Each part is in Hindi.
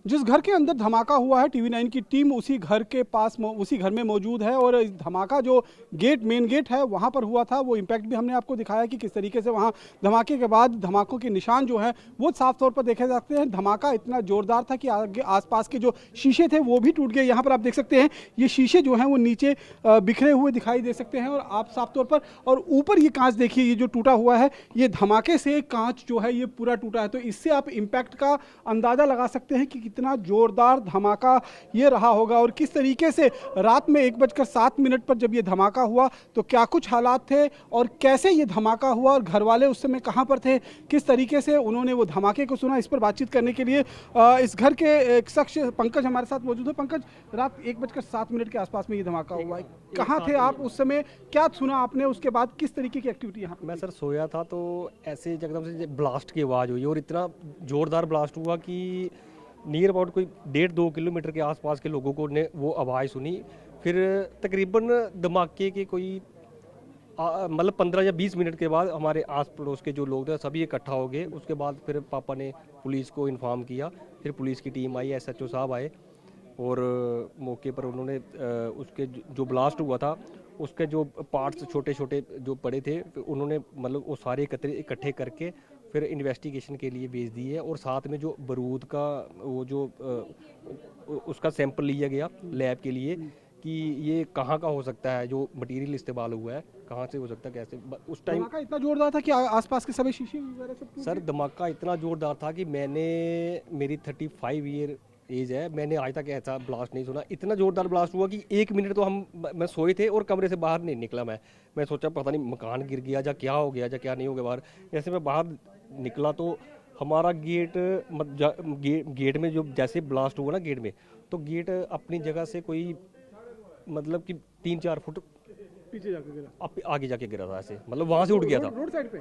जिस घर के अंदर धमाका हुआ है, टीवी9 की टीम उसी घर के पास उसी घर में मौजूद है और धमाका जो मेन गेट है वहां पर हुआ था। वो इम्पैक्ट भी हमने आपको दिखाया कि किस तरीके से वहां धमाके के बाद धमाकों के निशान जो है वो साफ तौर पर देखे जाते हैं। धमाका इतना जोरदार था कि आगे आसपास के जो शीशे थे वो भी टूट गए। यहाँ पर आप देख सकते हैं ये शीशे जो हैं वो नीचे बिखरे हुए दिखाई दे सकते हैं और आप साफ तौर पर, और ऊपर ये कांच देखिए, ये जो टूटा हुआ है ये धमाके से कांच जो है ये पूरा टूटा है। तो इससे आप इम्पैक्ट का अंदाजा लगा सकते हैं कि कितना जोरदार धमाका ये रहा होगा और किस तरीके से रात में 1:07 पर जब ये धमाका हुआ तो क्या कुछ हालात थे और कैसे ये धमाका हुआ और घर वाले उस समय कहां पर थे, किस तरीके से उन्होंने वो धमाके को सुना। इस पर बातचीत करने के लिए इस घर के एक शख्स पंकज हमारे साथ मौजूद है। पंकज, रात 1:07 के आसपास में ये धमाका हुआ है, कहाँ थे आप उस समय, क्या सुना आपने, उसके बाद किस तरीके की एक्टिविटी यहाँ? मैं सर सोया था तो ऐसे एकदम से ब्लास्ट की आवाज़ हुई और इतना ज़ोरदार ब्लास्ट हुआ कि नियर अबाउट कोई 1.5-2 किलोमीटर के आसपास के लोगों को ने वो आवाज़ सुनी। फिर तकरीबन धमाके के कोई मतलब 15 या 20 मिनट के बाद हमारे आस पड़ोस के जो लोग थे सभी इकट्ठा हो गए। उसके बाद फिर पापा ने पुलिस को इन्फॉर्म किया, फिर पुलिस की टीम आई, SHO साहब आए और मौके पर उन्होंने उसके जो ब्लास्ट हुआ था उसके जो पार्ट्स छोटे छोटे जो पड़े थे उन्होंने मतलब वो सारे इकट्ठे करके फिर इन्वेस्टिगेशन के लिए भेज दिए और साथ में जो बारूद का वो जो उसका सैंपल लिया गया लैब के लिए कि ये कहाँ का हो सकता है, जो मटेरियल इस्तेमाल हुआ है कहाँ से हो सकता है, कैसे। उस टाइम धमाका इतना जोरदार था कि आसपास के सभी शीशे वगैरह सब टूट सर गए? धमाका इतना जोरदार था कि मेरी 35 ईयर एज है, मैंने आज तक ऐसा ब्लास्ट नहीं सुना। इतना जोरदार ब्लास्ट हुआ कि 1 मिनट तो मैं सोए थे और कमरे से बाहर नहीं निकला। मैं सोचा पता नहीं मकान गिर गया या क्या हो गया या क्या नहीं हो गया बाहर। जैसे मैं बाहर निकला तो हमारा गेट में जो जैसे ब्लास्ट हुआ ना गेट में, तो गेट अपनी जगह से कोई मतलब कि 3-4 फुट पीछे जाके गिरा, आगे जाके गिरा था ऐसे, मतलब वहां से उठ गया था रोड साइड पे।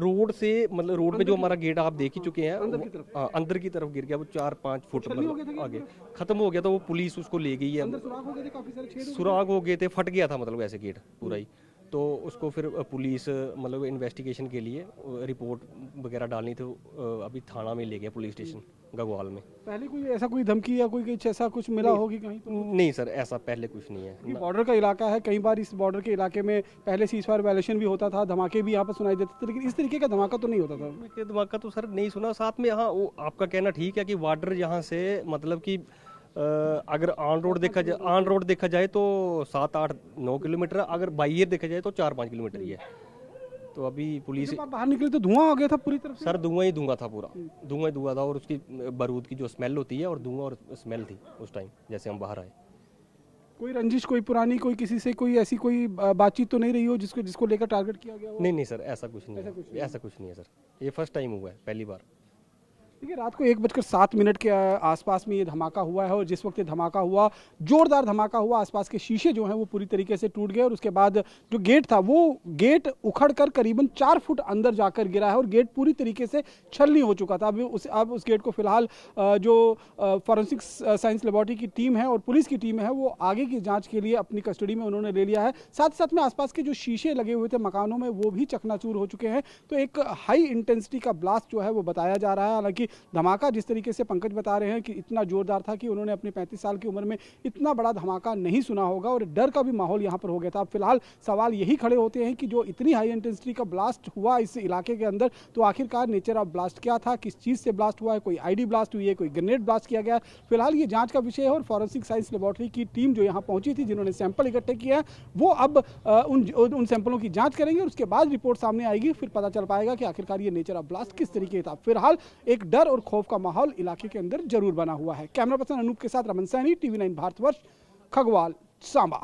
रोड से, मतलब रोड पे जो हमारा गेट आप देख ही चुके हैं अंदर की तरफ गिर गया वो 4-5 फुट मतलब आगे खत्म हो गया। तो वो पुलिस उसको ले गई है, अंदर सुराख हो गए थे, काफी सारे छेद सुराग हो गए थे, फट गया था मतलब ऐसे गेट पूरा ही। तो उसको फिर पुलिस मतलब इन्वेस्टिगेशन के लिए रिपोर्ट वगैरह डालनी थी, अभी थाना में ले गया, पुलिस स्टेशन गगवाल में। पहले कोई ऐसा कोई धमकी या कोई कुछ ऐसा कुछ मिला होगी कहीं तो? नहीं सर, ऐसा पहले कुछ नहीं है। ये बॉर्डर का इलाका है, कई बार इस बॉर्डर के इलाके में पहले सीज़फायर वायलेशन भी होता था, धमाके भी यहाँ पर सुनाई देते थे, लेकिन इस तरीके का धमाका तो नहीं होता था। धमाका तो सर नहीं सुना। साथ में हाँ, वो आपका कहना ठीक है कि बॉर्डर यहाँ से मतलब कि अगर ऑन रोड देखा जाए तो 7-8-9 किलोमीटर, अगर बाई एयर देखा जाए तो 4-5 किलोमीटर ही है। तो अभी पुलिस जब आप बाहर निकले तो धुआं हो गया था पूरी तरफ से? सर धुआं ही धुआं था, पूरा धुआं ही धुआं था और उसकी बारूद की जो स्मेल होती है और धुआं और स्मेल थी उस टाइम जैसे हम बाहर आए। कोई रंजिश, कोई पुरानी, कोई किसी से कोई ऐसी कोई बातचीत तो नहीं रही हो जिसको लेकर टारगेट किया गया हो? नहीं सर, ऐसा कुछ नहीं है सर, ये फर्स्ट टाइम हुआ है, पहली बार। देखिए, रात को 1:07 के आसपास में ये धमाका हुआ है और जिस वक्त ये धमाका हुआ, जोरदार धमाका हुआ, आसपास के शीशे जो हैं वो पूरी तरीके से टूट गए और उसके बाद जो गेट था वो गेट उखड़कर करीबन 4 फुट अंदर जाकर गिरा है और गेट पूरी तरीके से छलनी हो चुका था। अब उस गेट को फिलहाल जो फॉरेंसिक साइंस लेबोरेटरी की टीम है और पुलिस की टीम है वो आगे की जाँच के लिए अपनी कस्टडी में उन्होंने ले लिया है। साथ ही साथ में आसपास के जो शीशे लगे हुए थे मकानों में वो भी चकनाचूर हो चुके हैं। तो एक हाई इंटेंसिटी का ब्लास्ट जो है वो बताया जा रहा है। हालांकि धमाका जिस तरीके से पंकज बता रहे हैं कि इतना जोरदार था कि उन्होंने अपनी 35 साल की उम्र में इतना बड़ा धमाका नहीं सुना होगा और डर का भी माहौल यहां पर हो गया था। फिलहाल सवाल यही खड़े होते हैं कि जो इतनी हाई इंटेंसिटी का ब्लास्ट हुआ इस इलाके के अंदर, तो आखिरकार नेचर ऑफ ब्लास्ट क्या था, किस चीज़ से ब्लास्ट हुआ है, कोई आईडी ब्लास्ट हुई है, कोई ग्रेनेड ब्लास्ट किया गया। फिलहाल ये जांच का विषय है और फॉरेंसिक साइंस लेबोरेटरी की टीम जो यहाँ पहुंची थी, जिन्होंने सैंपल इकट्ठे किया है, वो अब उन सैंपलों की जाँच करेंगे और उसके बाद रिपोर्ट सामने आएगी, फिर पता चल पाएगा कि आखिरकार ये नेचर ऑफ ब्लास्ट किस तरीके था। फिलहाल एक डर और खौफ का माहौल इलाके के अंदर जरूर बना हुआ है। कैमरा पर्सन अनूप के साथ रमन सैनी, टीवी9 भारतवर्ष, खगवाल, सांबा।